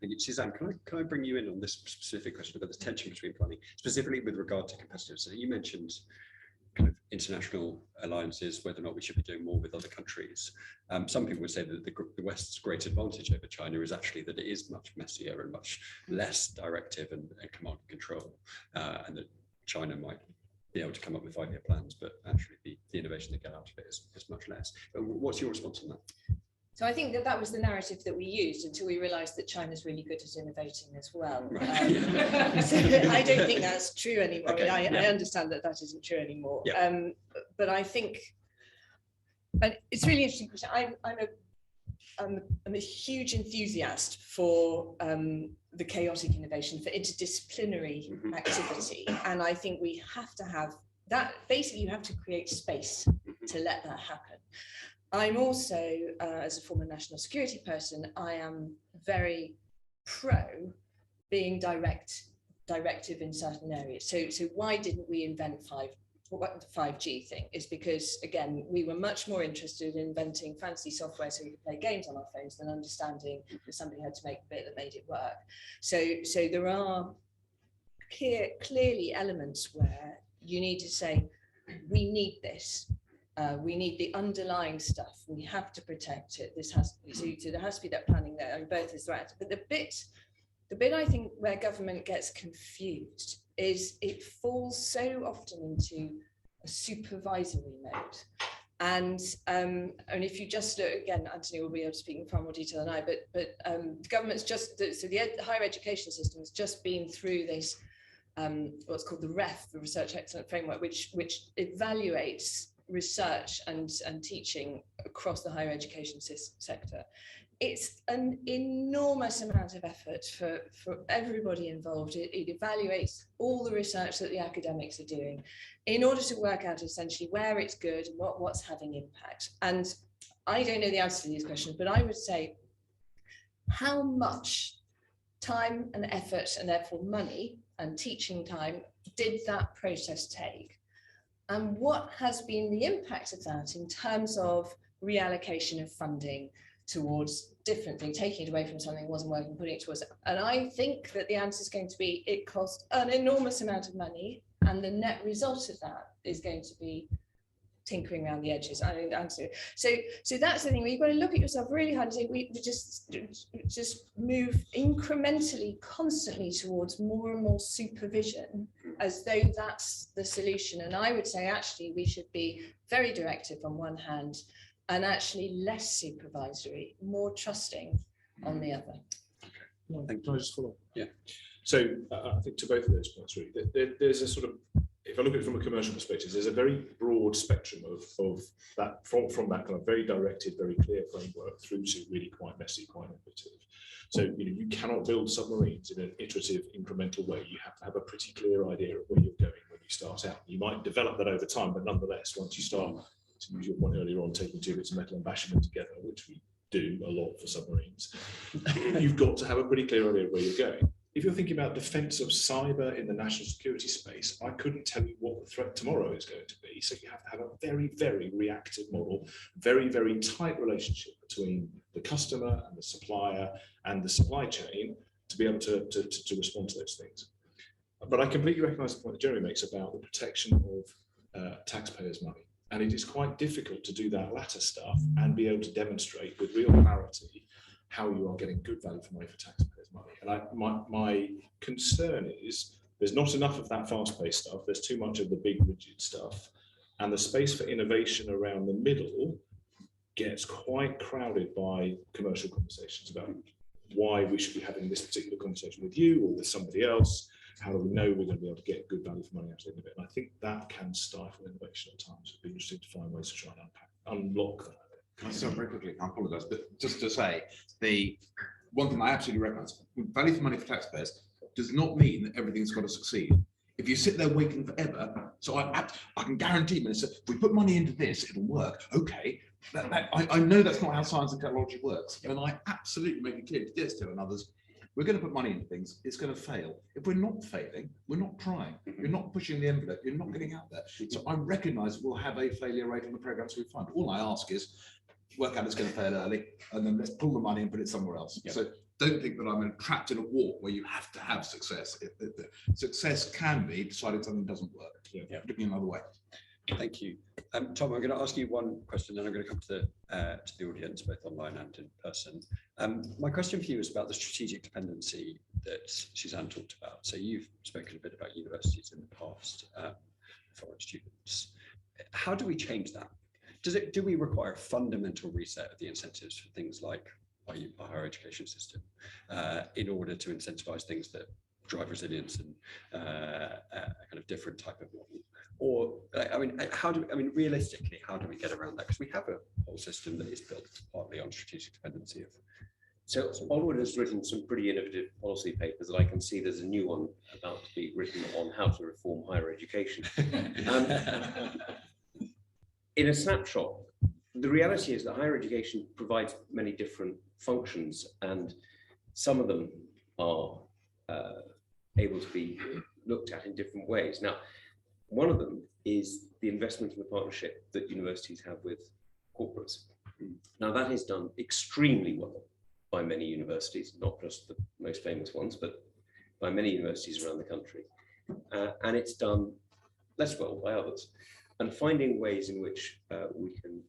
Thank you. Suzanne, can I bring you in on this specific question about the tension between planning, specifically with regard to competitiveness? So you mentioned kind of international alliances, whether or not we should be doing more with other countries. Some people would say that the West's great advantage over China is actually that it is much messier and much less directive and command and control, and that China might be able to come up with 5-year plans, but actually the innovation they get out of it is much less. What's your response on that? So I think that was the narrative that we used until we realised that China's really good at innovating as well. Right. So I don't think that's true anymore. Okay, I yeah. understand that isn't true anymore. Yeah. But I think, and it's really interesting question. I'm a huge enthusiast for the chaotic innovation, for interdisciplinary activity, and I think we have to have that. Basically, you have to create space to let that happen. I'm also, as a former national security person, I am very pro being directive in certain areas. So why didn't we invent the 5G thing? Is because, again, we were much more interested in inventing fancy software so we could play games on our phones than understanding that somebody had to make a bit that made it work. So there are clearly elements where you need to say, we need this. We need the underlying stuff. We have to protect it. This has so there has to be that planning there, and both is right. But the bit I think where government gets confused is it falls so often into a supervisory mode. And if you just look again, Anthony will be able to speak in far more detail than I. But the government's just so the higher education system has just been through this what's called the REF, the Research Excellence Framework, which evaluates research and teaching across the higher education sector. It's an enormous amount of effort for everybody involved. It evaluates all the research that the academics are doing in order to work out essentially where it's good and what's having impact. And I don't know the answer to these questions, but I would say, how much time and effort, and therefore money and teaching time, did that process take? And what has been the impact of that in terms of reallocation of funding towards different things, taking it away from something that wasn't working, putting it towards it? And I think that the answer is going to be, it cost an enormous amount of money, and the net result of that is going to be tinkering around the edges. I think the answer. So that's the thing where you've got to look at yourself really hard and say, we just move incrementally, constantly towards more and more supervision, as though that's the solution. And I would say, actually, we should be very directive on one hand, and actually less supervisory, more trusting on the other. Can I just follow up? Yeah. So I think to both of those points, really, there's a sort of, if I look at it from a commercial perspective, there's a very broad spectrum of that, from that kind of very directed, very clear framework through to really quite messy, quite innovative. So you cannot build submarines in an iterative, incremental way. You have to have a pretty clear idea of where you're going when you start out. You might develop that over time, but nonetheless, once you start, to use your point earlier on, taking 2 bits of metal and bashing them together, which we do a lot for submarines, you've got to have a pretty clear idea of where you're going. If you're thinking about defense of cyber in the national security space, I couldn't tell you what the threat tomorrow is going to be. So you have to have a very, very reactive model, very, very tight relationship between the customer and the supplier and the supply chain to be able to respond to those things. But I completely recognise the point that Jeremy makes about the protection of taxpayers' money. And it is quite difficult to do that latter stuff and be able to demonstrate with real clarity how you are getting good value for money for taxpayers' money. And my concern is there's not enough of that fast-paced stuff. There's too much of the big rigid stuff. And the space for innovation around the middle gets quite crowded by commercial conversations about why we should be having this particular conversation with you or with somebody else. How do we know we're going to be able to get good value for money out of it? And I think that can stifle innovation at times. It'd be interesting to find ways to try and unlock that. Can I start very quickly? I apologise, but just to say, the one thing I absolutely recognise, value for money for taxpayers does not mean that everything's got to succeed. If you sit there waiting forever, so I can guarantee, Minister, if we put money into this, it'll work. Okay, I know that's not how science and technology works, and I absolutely make it clear to Disco and others, we're going to put money into things, it's going to fail. If we're not failing, we're not trying. You're not pushing the envelope. You're not getting out there. So I recognise we'll have a failure rate on the programs we fund. All I ask is work out it's going to fail early, and then let's pull the money and put it somewhere else. Yep. So don't think that I'm trapped in a walk where you have to have success. Success can be deciding something doesn't work. Yeah. Looking another way. Thank you. Tom, I'm going to ask you one question, then I'm going to come to the audience, both online and in person. My question for you is about the strategic dependency that Suzanne talked about. So you've spoken a bit about universities in the past, foreign students. How do we change that? Do we require a fundamental reset of the incentives for things like our higher education system in order to incentivize things that drive resilience and a kind of different type of model? Or, realistically, how do we get around that? Because we have a whole system that is built partly on strategic dependency of. So Onward has written some pretty innovative policy papers that I can see there's a new one about to be written on how to reform higher education. In a snapshot, the reality is that higher education provides many different functions, and some of them are able to be looked at in different ways. Now, one of them is the investment in the partnership that universities have with corporates. Now, that is done extremely well by many universities, not just the most famous ones, but by many universities around the country. And it's done less well by others. And finding ways in which we can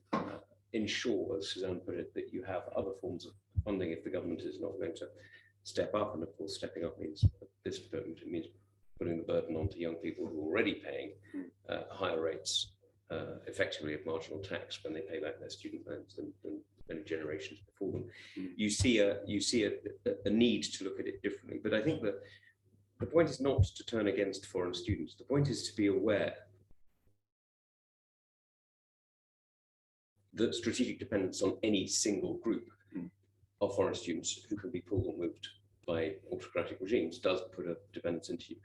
ensure, as Suzanne put it, that you have other forms of funding if the government is not going to step up. And of course, stepping up means at this point, it means putting the burden onto young people who are already paying higher rates effectively of marginal tax when they pay back their student loans than many generations before them. You see a need to look at it differently. But I think that the point is not to turn against foreign students. The point is to be aware that strategic dependence on any single group of foreign students who can be pulled or moved by autocratic regimes does put a dependence into you.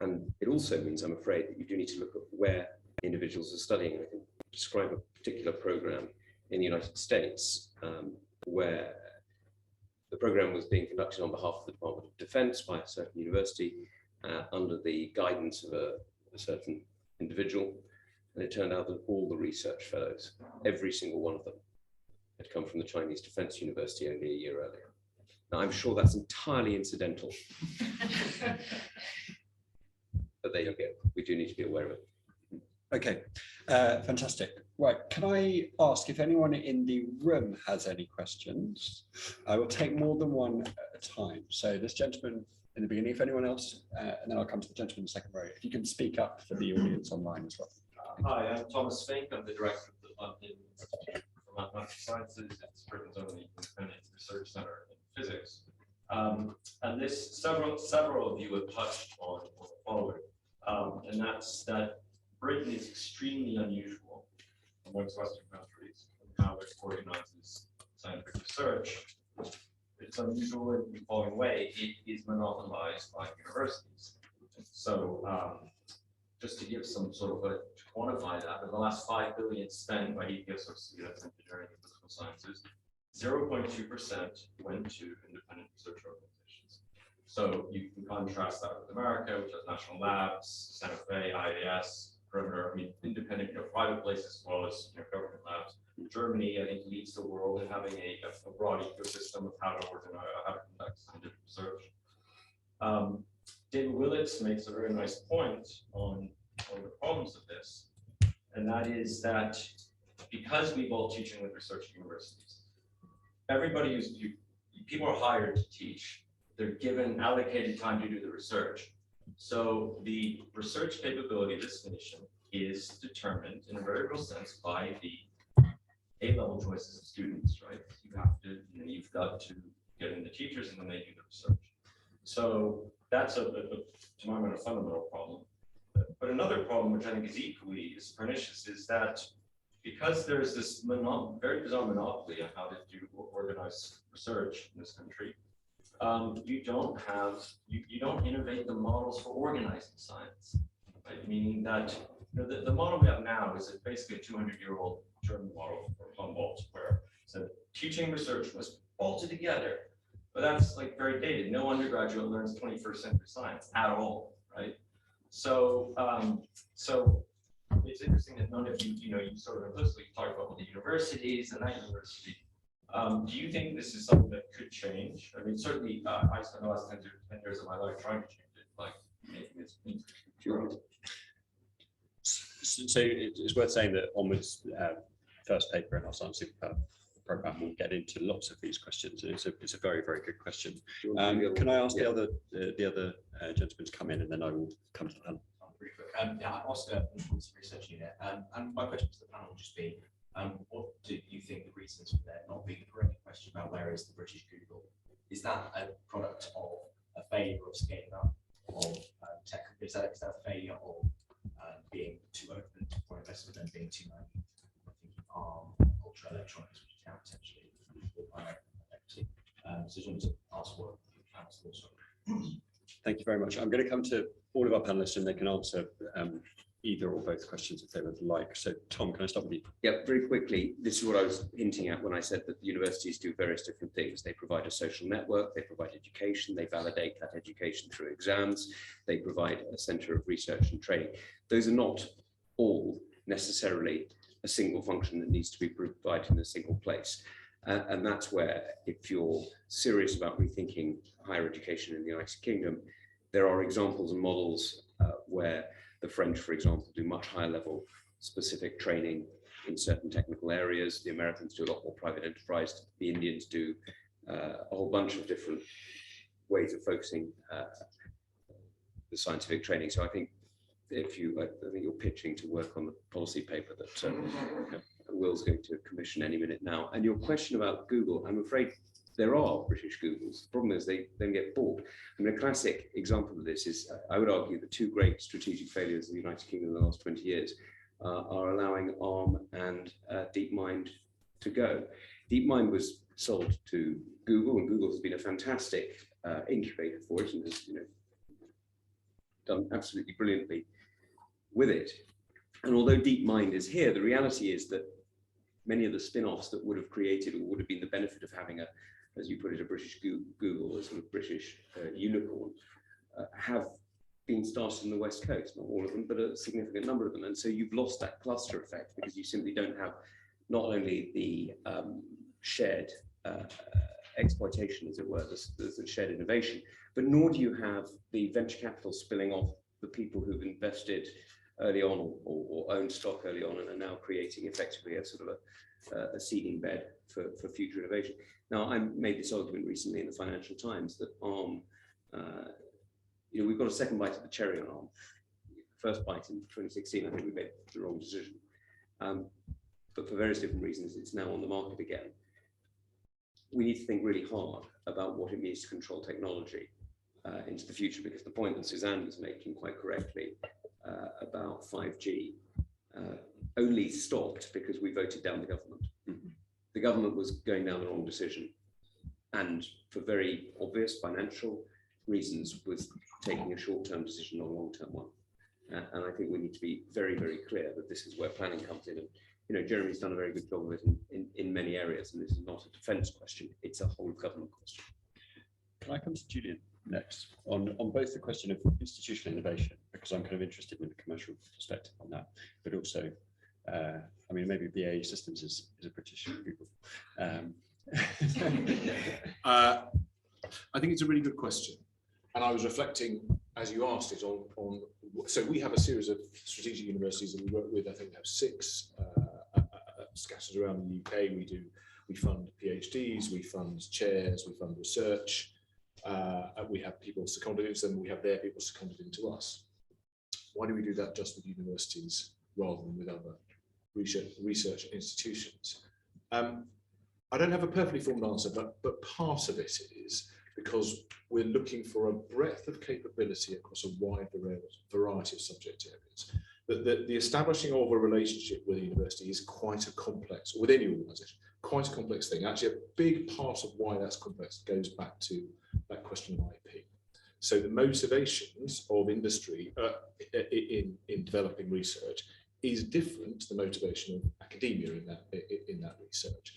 And it also means, I'm afraid, that you do need to look at where individuals are studying. I can describe a particular program in the United States where the program was being conducted on behalf of the Department of Defense by a certain university under the guidance of a certain individual. And it turned out that all the research fellows, every single one of them, had come from the Chinese Defense University only a year earlier. Now, I'm sure that's entirely incidental. But there you go. We do need to be aware of it. Okay, fantastic. Right, can I ask if anyone in the room has any questions? I will take more than one at a time. So this gentleman in the beginning, if anyone else, and then I'll come to the gentleman in the second row. If you can speak up for the audience online as well. Hi, I'm Thomas Fink. I'm the director of the London Institute for Mathematical Sciences. It's Britain's only independent research center in physics. And this several of you have touched on the following, and that's that Britain is extremely unusual amongst Western countries in how it organizes scientific research. It's unusual in the following way: it is monopolized by universities. So, just to give some sort of to quantify that, in the last 5 billion spent by EPS or CS engineering and physical sciences, 0.2% went to independent research organizations. So you can contrast that with America, which has national labs, Santa Fe, IAS, Perimeter, independent, private places as well as government labs. Germany, I think, leads the world in having a broad ecosystem of how to organize, how to conduct scientific research. David Willits makes a very nice point on the problems of this, and that is that because we both teaching with research universities, everybody people are hired to teach. They're given allocated time to do the research. So the research capability of this nation is determined in a very real sense by the A-level choices of students, right? You've got to get in the teachers and then they do the research. So that's to my mind, a fundamental problem. But another problem, which I think is equally as pernicious, is that because there's this very bizarre monopoly on how to do organized research in this country, you don't innovate the models for organizing science, right? Meaning that the model we have now is basically a 200-year-old German model from Humboldt, where so teaching research was bolted together. but that's like very dated. No undergraduate learns 21st century science at all, right? So, so it's interesting that none of you, you sort of implicitly talk about the universities and that university. Do you think this is something that could change? I mean, certainly, I spent the last 10 years of my life trying to change it, like making this. So it's worth saying that Onward's first paper in our Science Superpower program will get into lots of these questions. It's a very, very good question. Can I ask the other gentleman to come in, and then I will come to the panel. Pretty quick. Yeah, Oscar from the Research Unit. And my question to the panel will just be, what do you think the reasons for there not being a correct question about where is the British Google? Is that a product of a failure of scaling up of tech? Is that a failure of being too open for investment and being too naive? I think ARM, ultra electronics, which can potentially so just wanted to ask what the panel's thoughts are. Thank you very much. I'm going to come to all of our panelists, and they can answer either or both questions if they would like. So, Tom, can I start with you? Yeah, very quickly. This is what I was hinting at when I said that universities do various different things. They provide a social network, they provide education, they validate that education through exams, they provide a center of research and training. Those are not all necessarily a single function that needs to be provided in a single place. And that's where, if you're serious about rethinking higher education in the United Kingdom, there are examples and models where the French, for example, do much higher level specific training in certain technical areas. The Americans do a lot more private enterprise. The Indians do a whole bunch of different ways of focusing the scientific training. So I think I think you're pitching to work on the policy paper that Will's going to commission any minute now. And your question about Google, I'm afraid there are British Googles. The problem is they then get bought. I mean, a classic example of this is, I would argue, the two great strategic failures of the United Kingdom in the last 20 years are allowing ARM and DeepMind to go. DeepMind was sold to Google, and Google has been a fantastic incubator for it, and has done absolutely brilliantly with it. And although DeepMind is here, the reality is that many of the spin-offs that would have created or would have been the benefit of having as you put it, a British Google, a sort of British unicorn, have been started in the West Coast. Not all of them, but a significant number of them. And so you've lost that cluster effect because you simply don't have not only the shared exploitation, as it were, the shared innovation, but nor do you have the venture capital spilling off the people who've invested early on or owned stock early on and are now creating effectively a sort of a seeding bed for future innovation. Now, I made this argument recently in the Financial Times that ARM, we've got a second bite of the cherry on ARM. First bite in 2016, I think we made the wrong decision. But for various different reasons, it's now on the market again. We need to think really hard about what it means to control technology into the future, because the point that Suzanne was making quite correctly about 5G only stopped because we voted down the government. Mm-hmm. The government was going down the wrong decision, and for very obvious financial reasons was taking a short-term decision, not a long-term one. And I think we need to be very, very clear that this is where planning comes in. And Jeremy's done a very good job of it in many areas, and this is not a defence question; it's a whole of government question. Can I come to Julian next on both the question of institutional innovation, because I'm kind of interested in the commercial perspective on that, but also, I mean, maybe BAE Systems is a British Google. I think it's a really good question, and I was reflecting as you asked it on. So we have a series of strategic universities that we work with. I think we have 6 scattered around the UK. We fund PhDs, we fund chairs, we fund research. We have people seconded into them, we have their people seconded into us. Why do we do that just with universities rather than with other research institutions? I don't have a perfectly formed answer, but part of it is because we're looking for a breadth of capability across a wide variety of subject areas. The establishing of a relationship with a university is quite a complex, with any organisation, quite a complex thing. Actually, a big part of why that's complex goes back to that question of IP. So the motivations of industry in developing research is different to the motivation of academia in that research.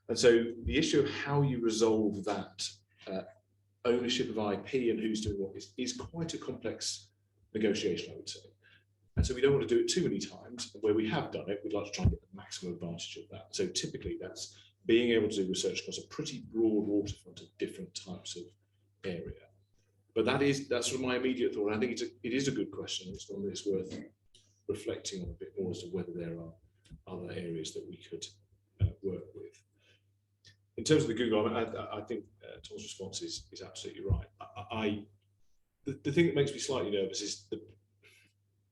And so the issue of how you resolve that ownership of IP and who's doing what is quite a complex negotiation, I would say. And so we don't want to do it too many times. Where we have done it, we'd like to try and get the maximum advantage of that. So typically that's being able to do research across a pretty broad waterfront of different types of area. But that's sort of my immediate thought. I think it is a good question. It's one that's worth reflecting on a bit more as to whether there are other areas that we could work with. In terms of the Google, I think Tom's response is absolutely right. The thing that makes me slightly nervous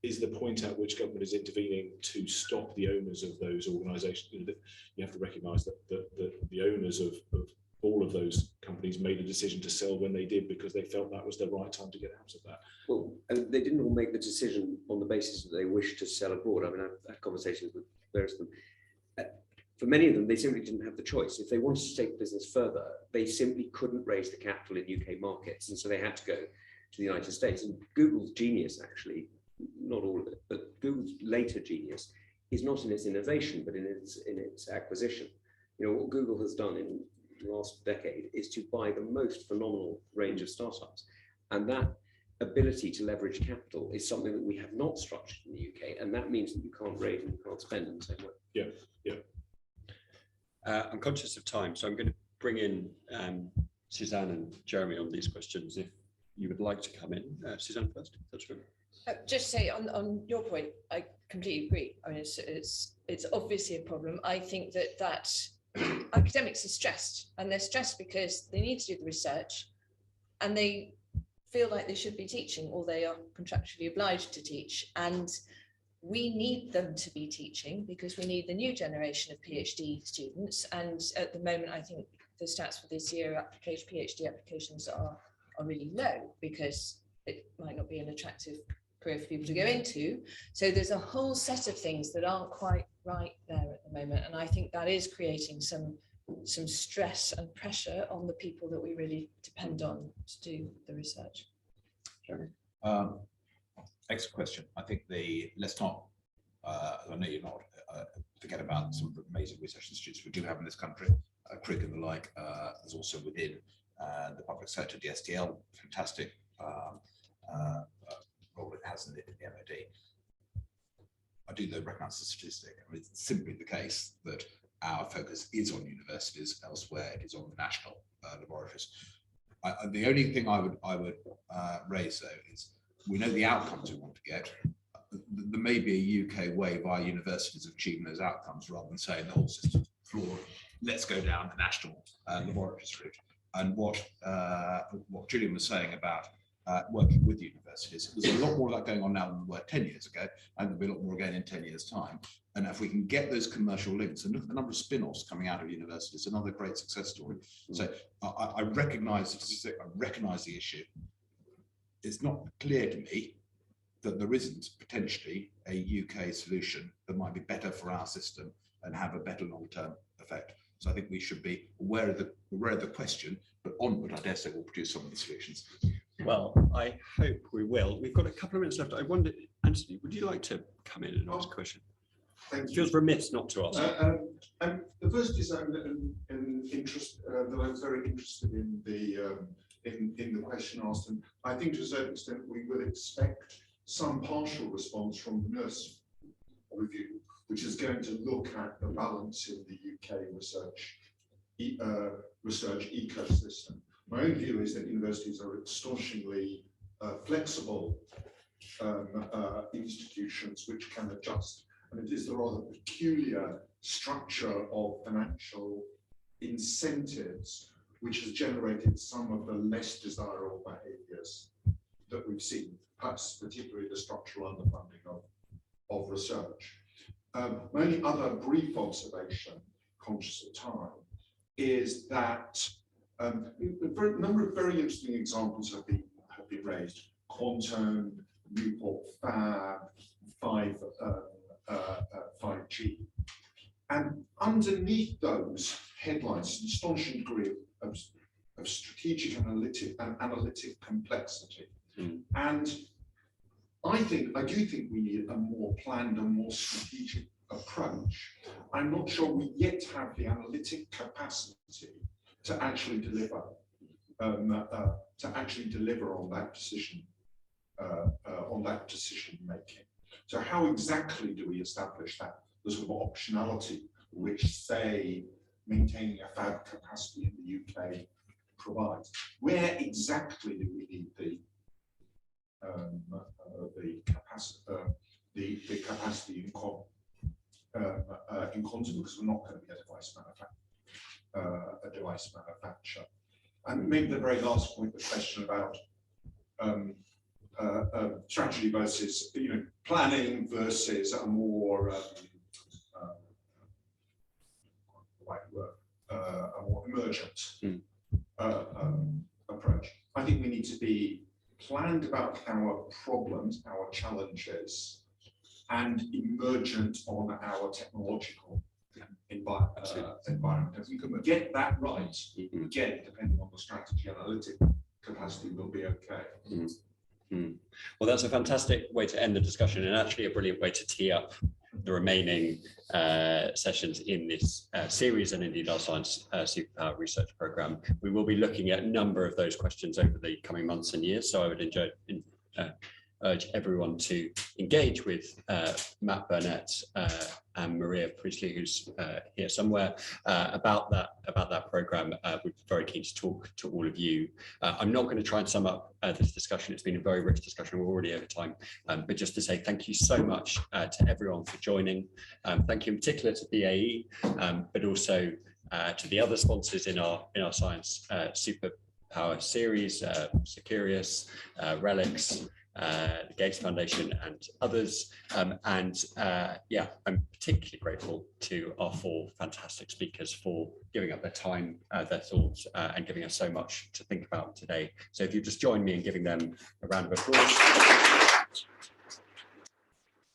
is the point at which government is intervening to stop the owners of those organisations. You have to recognise that the owners of all of those companies made a decision to sell when they did because they felt that was the right time to get out of that. Well, and they didn't all make the decision on the basis that they wished to sell abroad. I mean, I've had conversations with various of them. For many of them, they simply didn't have the choice. If they wanted to take the business further, they simply couldn't raise the capital in UK markets, and so they had to go to the United States. And Google's genius, actually, not all of it, but Google's later genius is not in its innovation, but in its acquisition. You know, what Google has done in the last decade is to buy the most phenomenal range of startups, and that ability to leverage capital is something that we have not structured in the UK, and that means that you can't raise and you can't spend in the same way. Yeah. I'm conscious of time, so I'm going to bring in Suzanne and Jeremy on these questions if you would like to come in. Suzanne first, that's right. Just say on your point, I completely agree. I mean, it's obviously a problem. I think that academics are stressed, and they're stressed because they need to do the research and they feel like they should be teaching, or they are contractually obliged to teach. And we need them to be teaching because we need the new generation of PhD students. And at the moment, I think the stats for this year, PhD applications are really low because it might not be an attractive career for people to go into. So there's a whole set of things that aren't quite right there at the moment. And I think that is creating some stress and pressure on the people that we really depend on to do the research. Excellent question. I think let's not, I know you're not, forget about some of the amazing research institutes we do have in this country, CRIG and the like. There's also within the public sector, the STL, fantastic role it has in the MOD. I do though recognise the statistic. I mean, it's simply the case that our focus is on universities, elsewhere it is on the national laboratories. The only thing I would raise though is we know the outcomes we want to get. There may be a UK way via universities of achieving those outcomes rather than saying the whole system's flawed. Let's go down the national laboratories route. And what Julian was saying about working with universities, there's a lot more of that going on now than there were 10 years ago, and there'll be a lot more again in 10 years' time. And if we can get those commercial links, and look at the number of spin-offs coming out of universities, another great success story. So I recognise the statistic, I recognise the issue. It's not clear to me that there isn't potentially a UK solution that might be better for our system and have a better long-term effect. So I think we should be aware of the question, but onward, I dare say, we'll produce some of the solutions. Well, I hope we will. We've got a couple of minutes left. I wonder, Anthony, would you like to come in and ask a question? Thank you. Feels remiss not to ask. The first is an interest that I was very interested in the question asked, and I think to a certain extent we will expect some partial response from the nurse review, which is going to look at the balance in the UK research ecosystem. My own view is that universities are astonishingly flexible institutions which can adjust, and it is the rather peculiar structure of financial incentives which has generated some of the less desirable behaviours that we've seen, perhaps particularly the structural underfunding of research. My only other brief observation, conscious of time, is that a number of very interesting examples have been raised: quantum, Newport Fab, 5G, and underneath those headlines, an astonishing degree of strategic analytic complexity. And I do think we need a more planned and more strategic approach. I'm not sure we yet have the analytic capacity to actually deliver to actually deliver on that decision making. So how exactly do we establish that the sort of optionality which, say, maintaining a fab capacity in the UK provides? Where exactly do we need the capacity in concert, because we're not going to be a device manufacturer. And maybe the very last point, the question about strategy versus planning versus a more a more emergent approach. I think we need to be planned about our problems, our challenges, and emergent on our technological environment. If we can get that right, again, depending on the strategy analytic capacity, we'll be okay. Well, that's a fantastic way to end the discussion, and actually a brilliant way to tee up the remaining sessions in this series, and indeed our Science Superpower research program. We will be looking at a number of those questions over the coming months and years, so I would urge everyone to engage with Matt Burnett and Maria Priestley, who's here somewhere, about that program. We're very keen to talk to all of you. I'm not going to try and sum up this discussion. It's been a very rich discussion. We're already over time, but just to say thank you so much to everyone for joining. Thank you in particular to BAE, but also to the other sponsors in our Science Superpower series, Securius, Relics, the Gates Foundation, and others. Yeah, I'm particularly grateful to our 4 fantastic speakers for giving up their time, their thoughts, and giving us so much to think about today. So if you just join me in giving them a round of applause.